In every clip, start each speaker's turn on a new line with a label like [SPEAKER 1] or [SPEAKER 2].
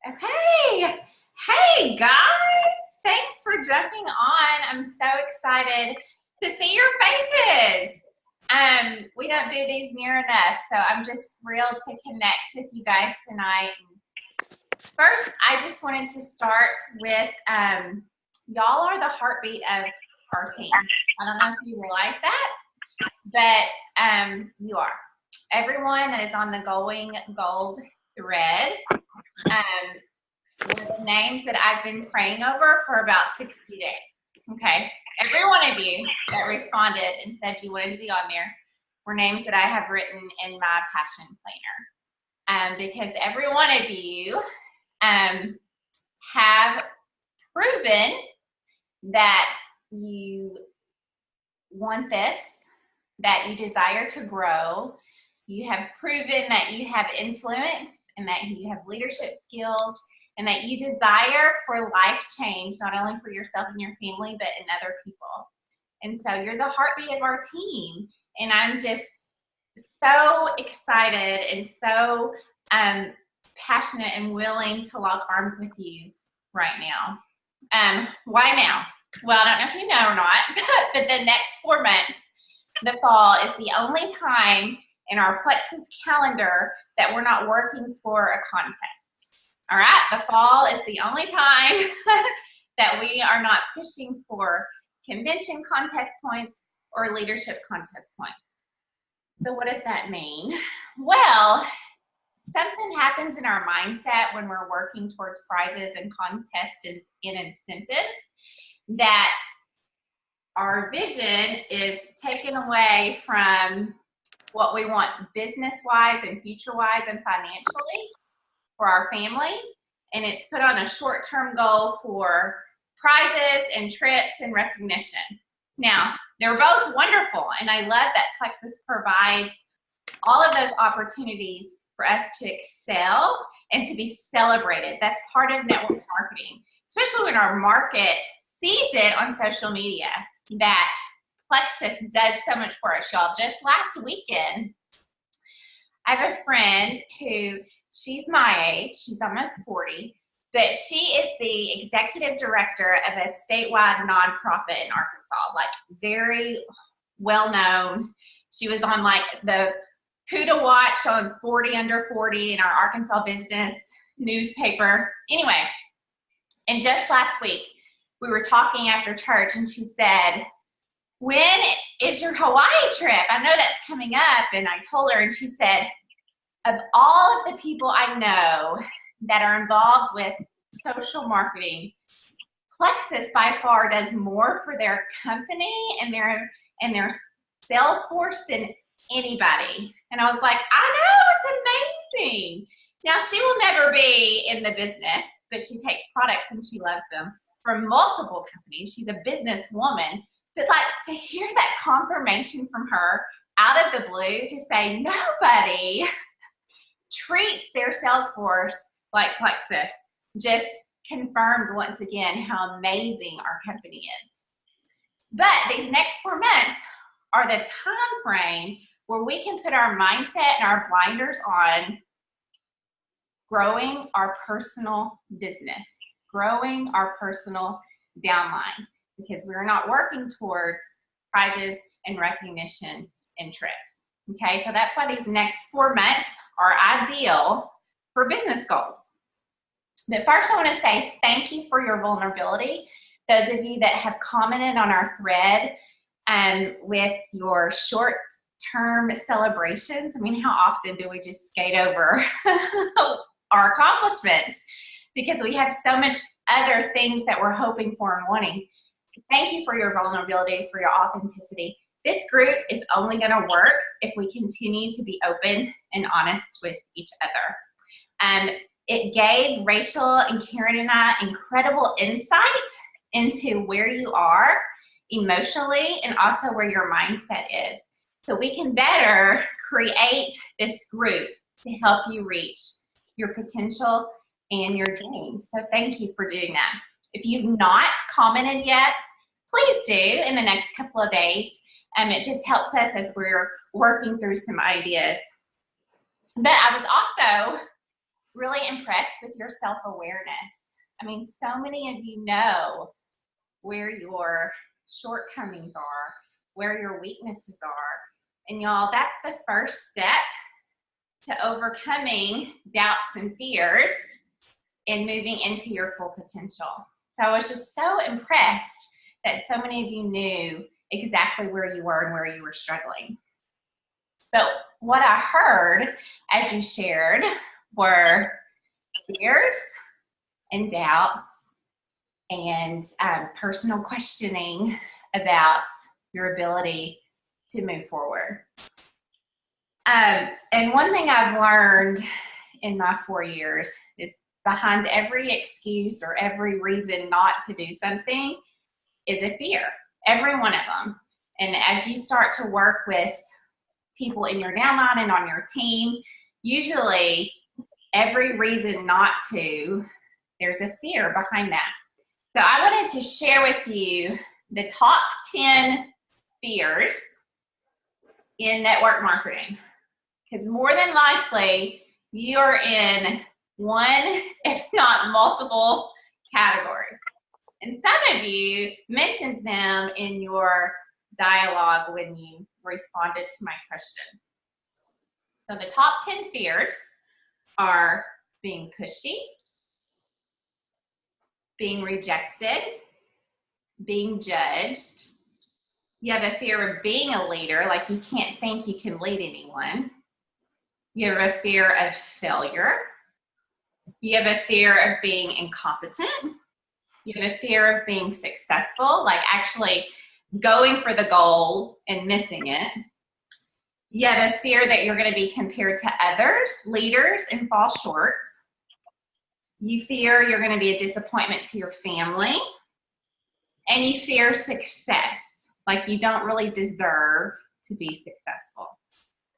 [SPEAKER 1] Okay. Hey guys, thanks for jumping on. I'm so excited to see your faces. We don't do these near enough, so I'm just thrilled to connect with you guys tonight. First, I just wanted to start with y'all are the heartbeat of our team. I don't know if you realize that, but you are. Everyone that is on the Going Gold thread were the names that I've been praying over for about 60 days. Okay. Every one of you that responded and said you wanted to be on there were names that I have written in my passion planner. Because every one of you have proven that you want this, that you desire to grow. You have proven that you have influence and that you have leadership skills and that you desire for life change, not only for yourself and your family, but in other people. And so you're the heartbeat of our team. And I'm just so excited and so passionate and willing to lock arms with you right now. Why now? Well, I don't know if you know or not, but the next 4 months, the fall is the only time in our Plexus calendar that we're not working for a contest. All right, the fall is the only time that we are not pushing for convention contest points or leadership contest points. So what does that mean? Well, something happens in our mindset when we're working towards prizes and contests and incentives that our vision is taken away from what we want business-wise and future-wise and financially for our families, and it's put on a short-term goal for prizes and trips and recognition. Now, they're both wonderful, and I love that Plexus provides all of those opportunities for us to excel and to be celebrated. That's part of network marketing, especially when our market sees it on social media, that Plexus does so much for us, y'all. Just last weekend, I have a friend who, she's my age, she's almost 40, but she is the executive director of a statewide nonprofit in Arkansas, like very well known. She was on like the Who to Watch on 40 Under 40 in our Arkansas business newspaper. Anyway, and just last week, we were talking after church and she said, when is your Hawaii trip? I know that's coming up. And I told her, and she said, of all of the people I know that are involved with social marketing, Plexus by far does more for their company and their sales force than anybody. And I was like, I know, it's amazing. Now, she will never be in the business, but she takes products and she loves them from multiple companies. She's a businesswoman. But like to hear that confirmation from her out of the blue to say nobody treats their sales force like Plexus just confirmed once again how amazing our company is. But these next 4 months are the time frame where we can put our mindset and our blinders on growing our personal business, growing our personal downline, because we're not working towards prizes and recognition and trips. Okay, so that's why these next 4 months are ideal for business goals. But first, I want to say thank you for your vulnerability. Those of you that have commented on our thread with your short-term celebrations. I mean, how often do we just skate over our accomplishments? Because we have so much other things that we're hoping for and wanting. Thank you for your vulnerability, for your authenticity. This group is only going to work if we continue to be open and honest with each other. It gave Rachel and Karen and I incredible insight into where you are emotionally and also where your mindset is. So we can better create this group to help you reach your potential and your dreams. So thank you for doing that. If you've not commented yet, please do in the next couple of days. It just helps us as we're working through some ideas. But I was also really impressed with your self-awareness. I mean, so many of you know where your shortcomings are, where your weaknesses are. And y'all, that's the first step to overcoming doubts and fears and moving into your full potential. So I was just so impressed that so many of you knew exactly where you were and where you were struggling. So what I heard as you shared were fears and doubts and personal questioning about your ability to move forward. And one thing I've learned in my 4 years is behind every excuse or every reason not to do something is a fear, every one of them. And as you start to work with people in your downline and on your team, usually every reason not to, there's a fear behind that. So I wanted to share with you the top 10 fears in network marketing, because more than likely you're in one, if not multiple categories. And some of you mentioned them in your dialogue when you responded to my question. So the top 10 fears are being pushy, being rejected, being judged. You have a fear of being a leader, like you can't think you can lead anyone. You have a fear of failure. You have a fear of being incompetent. You have a fear of being successful, like actually going for the goal and missing it. You have a fear that you're going to be compared to others, leaders, and fall short. You fear you're going to be a disappointment to your family. And you fear success, like you don't really deserve to be successful.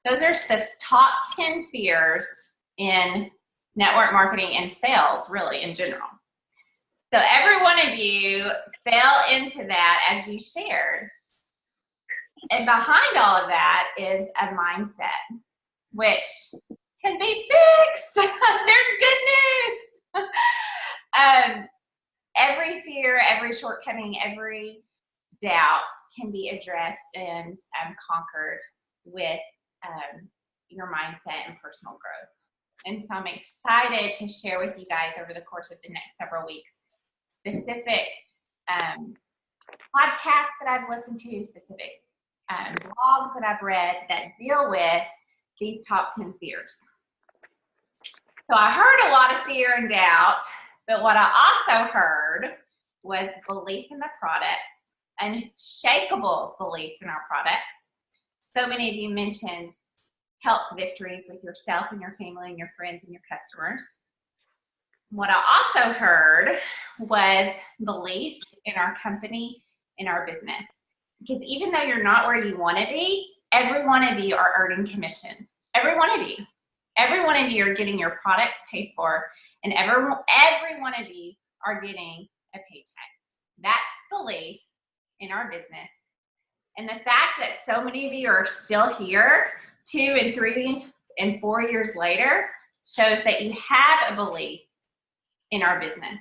[SPEAKER 1] Those are the top 10 fears in network marketing and sales, really, in general. So every one of you fell into that as you shared. And behind all of that is a mindset, which can be fixed. There's good news. Every fear, every shortcoming, every doubt can be addressed and conquered with your mindset and personal growth. And so I'm excited to share with you guys over the course of the next several weeks specific podcasts that I've listened to, specific blogs that I've read that deal with these top 10 fears. So I heard a lot of fear and doubt, but what I also heard was belief in the products, unshakable belief in our products. So many of you mentioned health victories with yourself and your family and your friends and your customers. What I also heard was belief in our company, in our business. Because even though you're not where you want to be, every one of you are earning commissions. Every one of you. Every one of you are getting your products paid for, and every one of you are getting a paycheck. That's belief in our business. And the fact that so many of you are still here 2 and 3 and 4 years later shows that you have a belief in our business.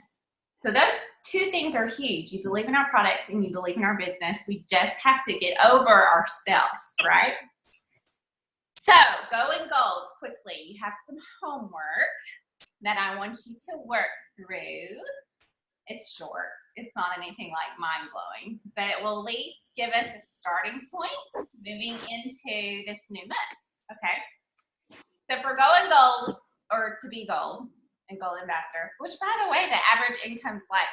[SPEAKER 1] So those 2 things are huge. You believe in our products and you believe in our business. We just have to get over ourselves, right? So going gold quickly. You have some homework that I want you to work through. It's short. It's not anything like mind-blowing, but it will at least give us a starting point moving into this new month, okay? So for going gold, or to be gold and gold ambassador, which by the way, the average income's like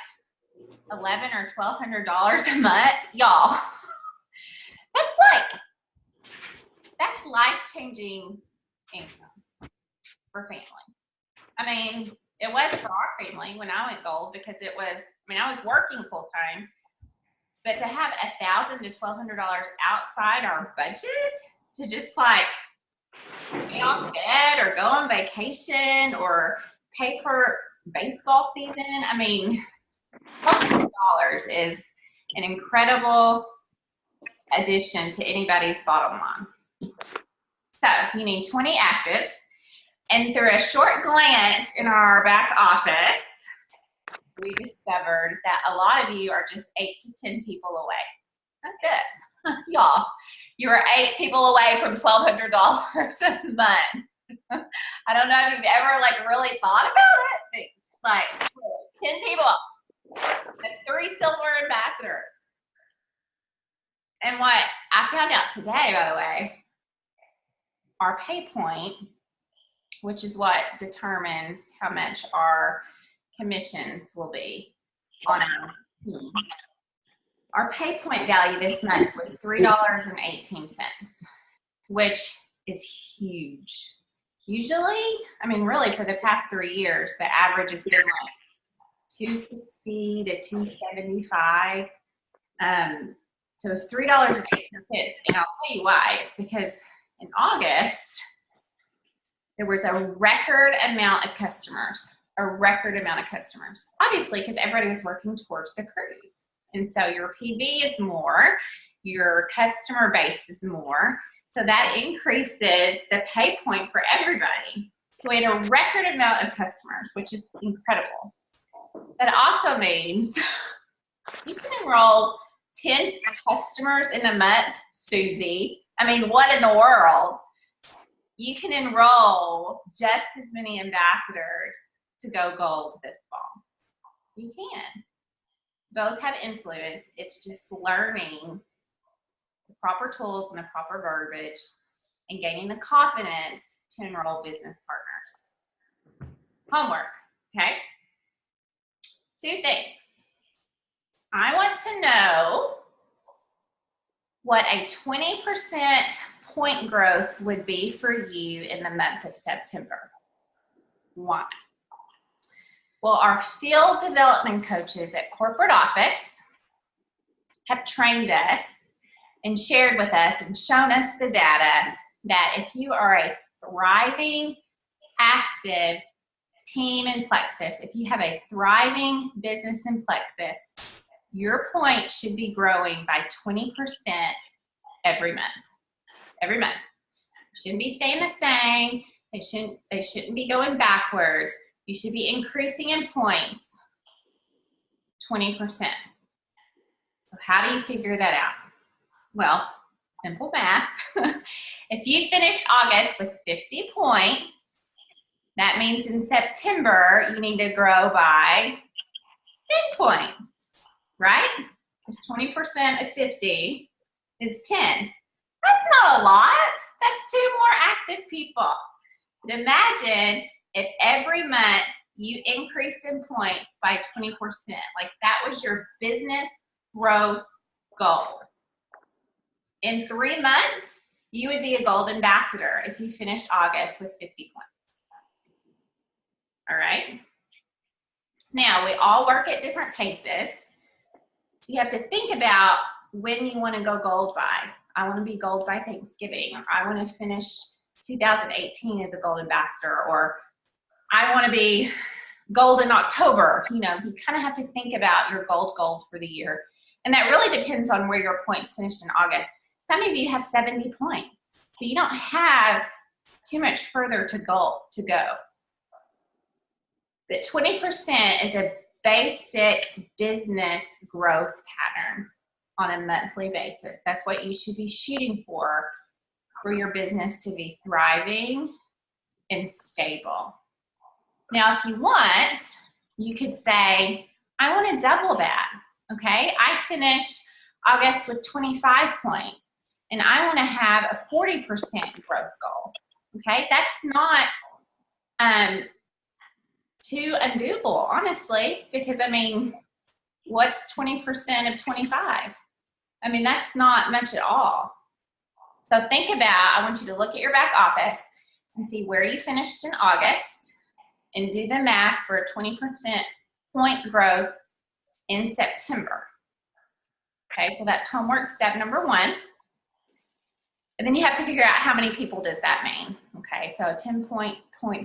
[SPEAKER 1] $1,100 or $1,200 a month, y'all. That's life-changing income for families. I mean, it was for our family when I went gold because it was, I was working full time, but to have $1,000 to $1,200 outside our budget to just like pay off debt or go on vacation or pay for baseball season, $1,200 is an incredible addition to anybody's bottom line. So you need 20 actives. And through a short glance in our back office, we discovered that a lot of you are just 8 to 10 people away. That's it. Y'all, you are 8 people away from $1,200 a month. I don't know if you've ever like really thought about it. Like 10 people. That's 3 silver ambassadors. And what I found out today, by the way, our pay point, which is what determines how much our commissions will be on our team. Our pay point value this month was $3.18, which is huge. Usually, I mean, really for the past 3 years, the average has been like $2.60 to $2.75. So it's $3.18. And I'll tell you why. It's because in August, there was a record amount of customers, obviously, because everybody was working towards the cruise. And so your PV is more, your customer base is more. So that increases the pay point for everybody. So we had a record amount of customers, which is incredible. That also means you can enroll 10 customers in a month, Susie. I mean, what in the world? You can enroll just as many ambassadors to go gold this fall. You can. Both have influence. It's just learning the proper tools and the proper verbiage and gaining the confidence to enroll business partners. Homework, okay? 2 things. I want to know what a 20% point growth would be for you in the month of September. Why? Well, our field development coaches at corporate office have trained us and shared with us and shown us the data that if you are a thriving, active team in Plexus, if you have a thriving business in Plexus, your points should be growing by 20% every month. Every month. Shouldn't be staying the same. They shouldn't be going backwards. You should be increasing in points 20%. So how do you figure that out? Well, simple math. If you finished August with 50 points, that means in September you need to grow by 10 points, right? Because 20% of 50 is 10. That's not a lot. That's 2 more active people. But imagine if every month you increased in points by 20%, like that was your business growth goal. In 3 months, you would be a gold ambassador if you finished August with 50 points. All right? Now, we all work at different paces. So you have to think about when you want to go gold by. I want to be gold by Thanksgiving, or I want to finish 2018 as a gold ambassador, or I want to be gold in October. You know, you kind of have to think about your gold goal for the year. And that really depends on where your points finished in August. Some of you have 70 points, so you don't have too much further to go. But 20% is a basic business growth pattern on a monthly basis. That's what you should be shooting for your business to be thriving and stable. Now, if you want, you could say, I want to double that, okay? I finished August with 25 points, and I want to have a 40% growth goal, okay? That's not too undoable, honestly, because, I mean, what's 20% of 25? I mean, that's not much at all. So think about, I want you to look at your back office and see where you finished in August and do the math for a 20% point growth in September. Okay, so that's homework step number 1. And then you have to figure out how many people does that mean. Okay, so a 10-point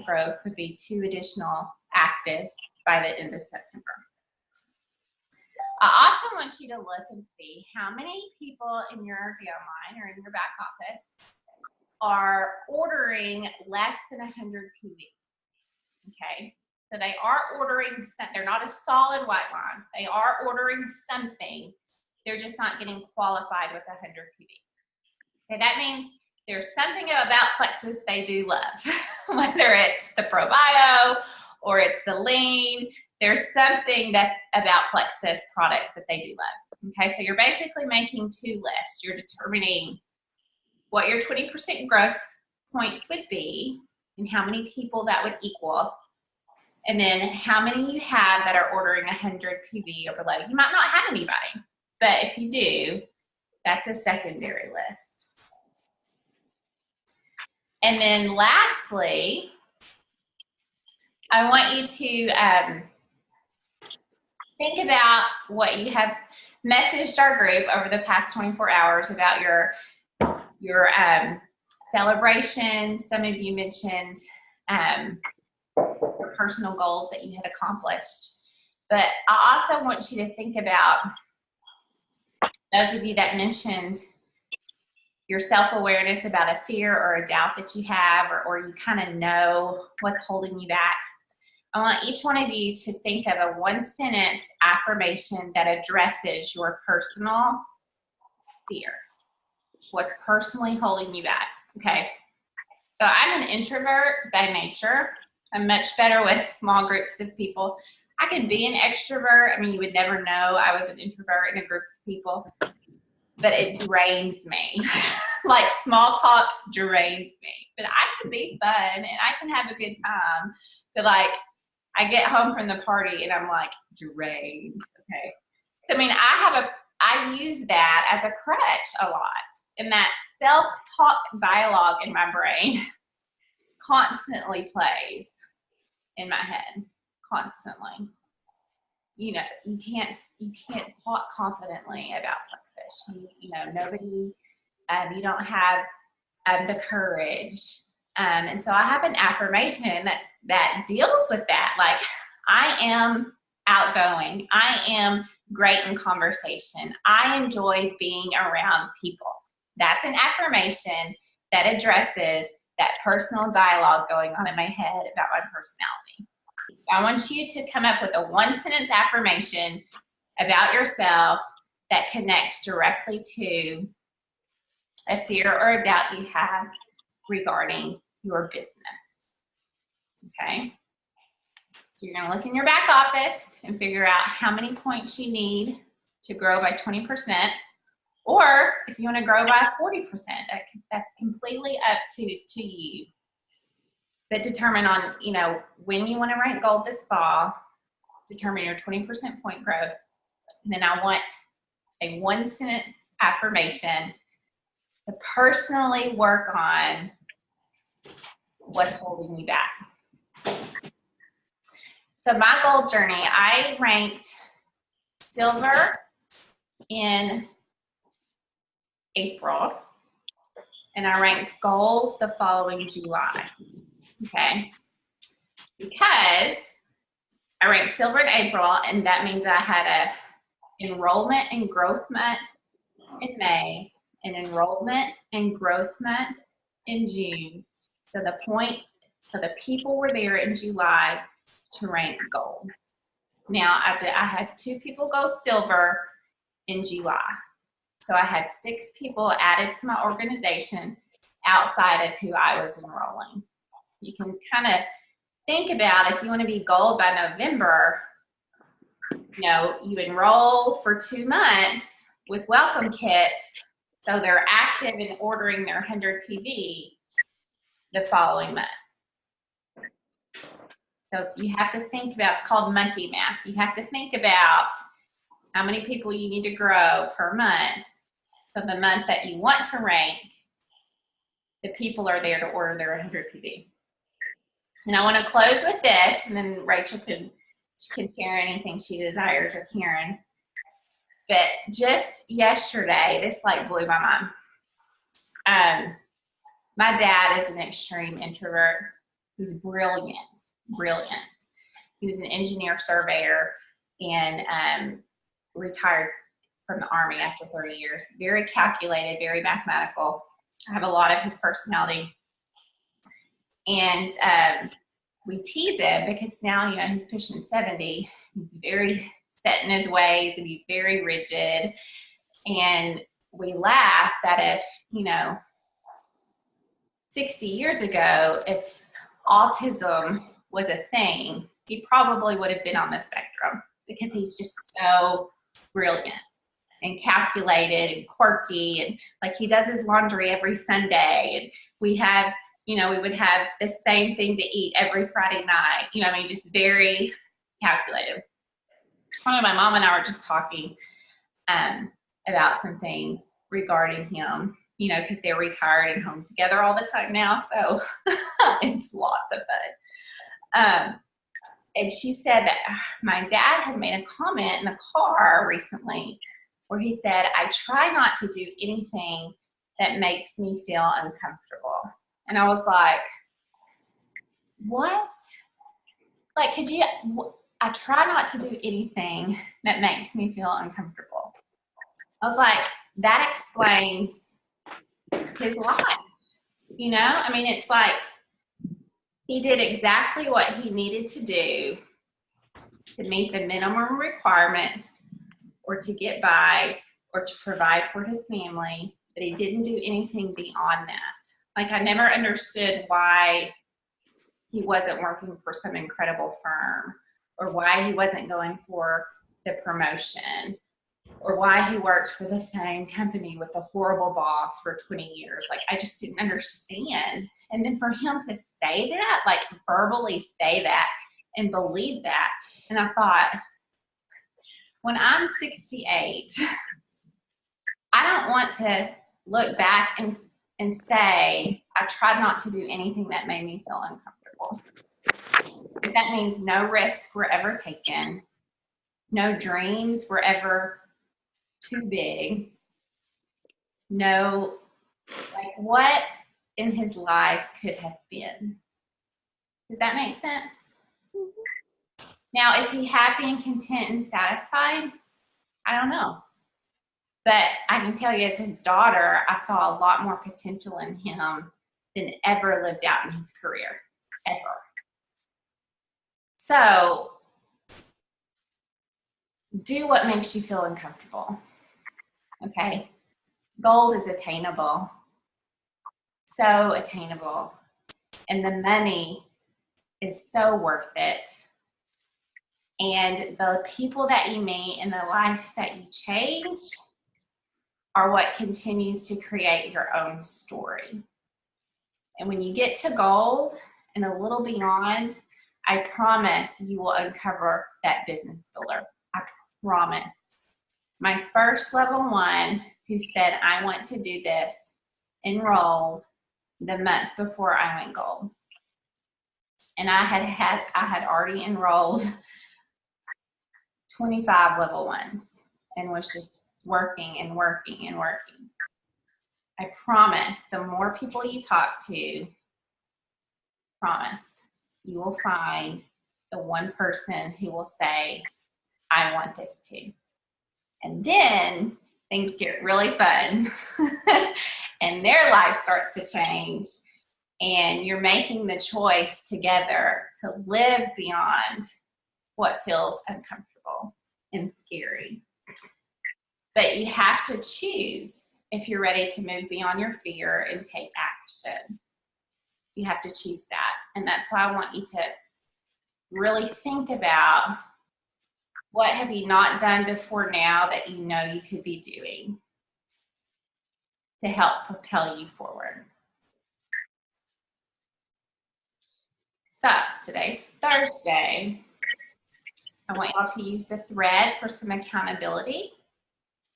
[SPEAKER 1] growth would be 2 additional actives by the end of September. I also want you to look and see how many people in your downline or in your back office are ordering less than 100 PV. Okay, so they are ordering, they're not a solid white line. They are ordering something. They're just not getting qualified with 100 PV. Okay, that means there's something about Plexus they do love, whether it's the ProBio or it's the lean. There's something that about Plexus products that they do love. Okay, so you're basically making two lists. You're determining what your 20% growth points would be and how many people that would equal, and then how many you have that are ordering 100 PV or below. You might not have anybody, but if you do, that's a secondary list. And then lastly, I want you to think about what you have messaged our group over the past 24 hours about your celebrations. Some of you mentioned your personal goals that you had accomplished. But I also want you to think about those of you that mentioned your self-awareness about a fear or a doubt that you have, or you kind of know what's holding you back. I want each one of you to think of a one-sentence affirmation that addresses your personal fear. What's personally holding you back, okay? So I'm an introvert by nature. I'm much better with small groups of people. I can be an extrovert. I mean, you would never know I was an introvert in a group of people, but it drains me. Like small talk drains me. But I can be fun and I can have a good time. But like, I get home from the party and I'm like drained, okay? So, I mean, I use that as a crutch a lot. And that self-talk dialogue in my brain constantly plays in my head, constantly. You know, you can't talk confidently about Plexus. You know, nobody, you don't have the courage. And so I have an affirmation that deals with that. Like, I am outgoing. I am great in conversation. I enjoy being around people. That's an affirmation that addresses that personal dialogue going on in my head about my personality. I want you to come up with a one-sentence affirmation about yourself that connects directly to a fear or a doubt you have regarding your business. Okay? So you're going to look in your back office and figure out how many points you need to grow by 20%. Or if you want to grow by 40%, that's completely up to you. But determine on, you know, when you want to rank gold this fall, determine your 20% point growth. And then I want a one-sentence affirmation to personally work on what's holding you back. So my gold journey, I ranked silver in April, and I ranked gold the following July, okay? Because I ranked silver in April, and that means I had a enrollment and growth month in May, an enrollment and growth month in June. So the points, so the people were there in July to rank gold. Now I had 2 people go silver in July. So I had 6 people added to my organization outside of who I was enrolling. You can kind of think about if you want to be gold by November, you know, you enroll for 2 months with welcome kits, so they're active in ordering their 100 PV the following month. So you have to think about, it's called monkey math. You have to think about how many people you need to grow per month. So the month that you want to rank, the people are there to order their 100 PV. And I want to close with this, and then Rachel can share anything she desires, or Karen. But just yesterday, this like blew my mind. My dad is an extreme introvert. He's brilliant. He was an engineer surveyor and retired from the Army after 30 years. Very calculated, very mathematical. I have a lot of his personality. And we tease him because now, you know, he's pushing 70. He's very set in his ways and he's very rigid. And we laugh that if, you know, 60 years ago, if autism was a thing, he probably would have been on the spectrum because he's just so brilliant and calculated and quirky, and like he does his laundry every Sunday, and we have, you know, we would have the same thing to eat every Friday night. You know, I mean, just very calculated. My mom and I were just talking about some things regarding him, you know, because they're retired and home together all the time now, so it's lots of fun. And she said that my dad had made a comment in the car recently where he said, I try not to do anything that makes me feel uncomfortable. And I was like, what? Like, could you, I try not to do anything that makes me feel uncomfortable. I was like, that explains his life. You know, I mean, it's like he did exactly what he needed to do to meet the minimum requirements or to get by or to provide for his family, but he didn't do anything beyond that. Like, I never understood why he wasn't working for some incredible firm, or why he wasn't going for the promotion, or why he worked for the same company with a horrible boss for 20 years. Like, I just didn't understand. And then for him to say that, like verbally say that and believe that, and I thought, when I'm 68, I don't want to look back and say, I tried not to do anything that made me feel uncomfortable. Because that means no risks were ever taken, no dreams were ever too big, no, like, what in his life could have been? Does that make sense? Now, is he happy and content and satisfied? I don't know. But I can tell you, as his daughter, I saw a lot more potential in him than ever lived out in his career, ever. So, do what makes you feel uncomfortable, okay? Gold is attainable, so attainable, and the money is so worth it. And the people that you meet and the lives that you change are what continues to create your own story. And when you get to gold and a little beyond, I promise you will uncover that business builder. I promise. My first level one who said, I want to do this, enrolled the month before I went gold. And I had already enrolled 25 level ones and was just working and working and working. I promise the more people you talk to, promise, you will find the one person who will say, I want this too. And then things get really fun and their life starts to change, and you're making the choice together to live beyond what feels uncomfortable and scary. But you have to choose if you're ready to move beyond your fear and take action. You have to choose that. And that's why I want you to really think about, what have you not done before now that you know you could be doing to help propel you forward. So today's Thursday. I want y'all to use the thread for some accountability.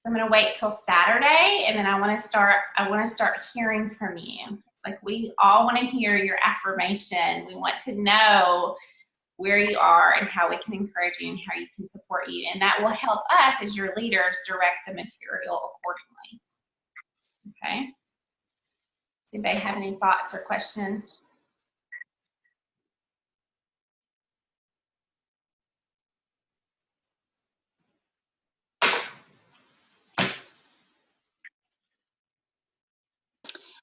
[SPEAKER 1] I'm going to wait till Saturday, and then I want to start hearing from you. Like, we all want to hear your affirmation. We want to know where you are and how we can encourage you and how you can support you. And that will help us as your leaders direct the material accordingly. Okay? Anybody have any thoughts or questions?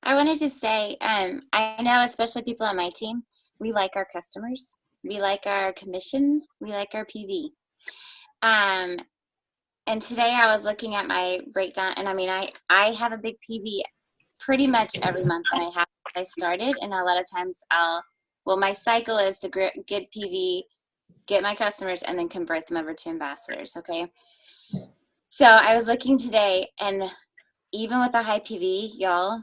[SPEAKER 2] I wanted to say, I know especially people on my team, we like our customers, we like our commission, we like our PV. Um, and today I was looking at my breakdown, and I mean, I have a big PV pretty much every month that I started, and a lot of times well, my cycle is to get PV, get my customers, and then convert them over to ambassadors, okay? So I was looking today, and even with a high PV, y'all,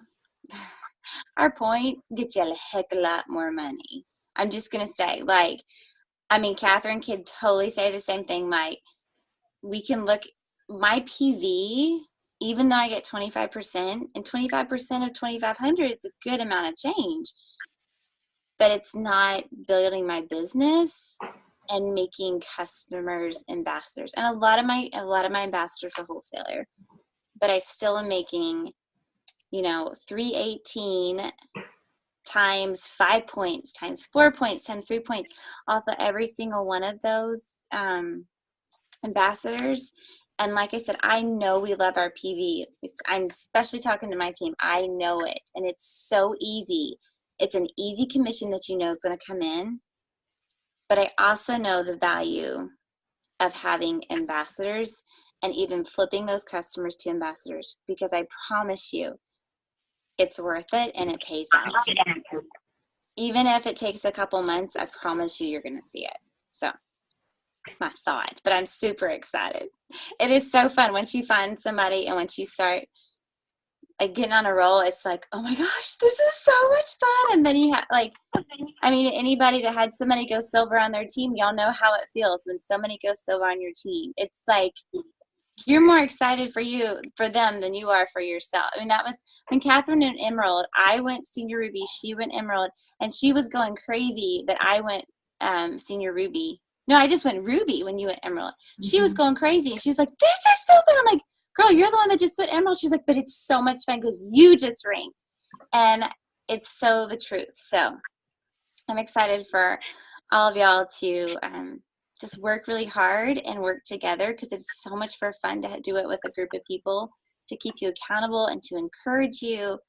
[SPEAKER 2] our points get you a heck of a lot more money. I'm just going to say, like, I mean, Catherine could totally say the same thing. Like, we can look, my PV, even though I get 25%, and 25% of 2,500, it's a good amount of change, but it's not building my business and making customers ambassadors. And a lot of my ambassadors are wholesaler, but I still am making, you know, 318 times 5 points times 4 points times 3 points off of every single one of those ambassadors. And like I said, I know we love our PV. I'm especially talking to my team. I know it, and it's so easy. It's an easy commission that you know is going to come in, but I also know the value of having ambassadors and even flipping those customers to ambassadors, because I promise you it's worth it and it pays out. Even if it takes a couple months, I promise you you're going to see it. So it's my thought, but I'm super excited. It is so fun once you find somebody and once you start like getting on a roll. It's like, oh my gosh, this is so much fun. And then you have like, I mean, anybody that had somebody go silver on their team, y'all know how it feels when somebody goes silver on your team. It's like you're more excited for them than you are for yourself. I mean, that was when Catherine and Emerald, I went Senior Ruby, she went Emerald, and she was going crazy that I went Senior Ruby. No, I just went Ruby when you went Emerald. She was going crazy, and she was like, this is so fun. I'm like, girl, you're the one that just went Emerald. She's like, but it's so much fun because you just ranked. And it's so the truth. So I'm excited for all of y'all to just work really hard and work together, because it's so much for fun to do it with a group of people to keep you accountable and to encourage you,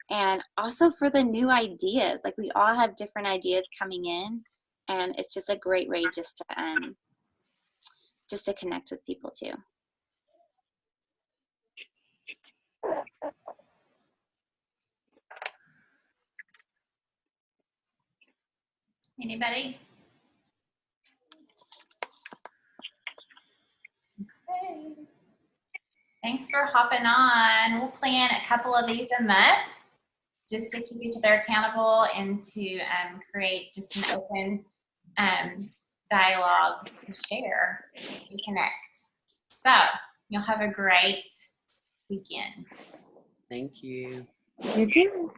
[SPEAKER 2] and also for the new ideas. Like, we all have different ideas coming in, and it's just a great way just to connect with people too.
[SPEAKER 1] Anybody? Okay. Thanks for hopping on. We'll plan a couple of these a month just to keep each other accountable and to create just an open dialogue to share and connect. So you'll have a great weekend.
[SPEAKER 3] Thank you.
[SPEAKER 4] You too.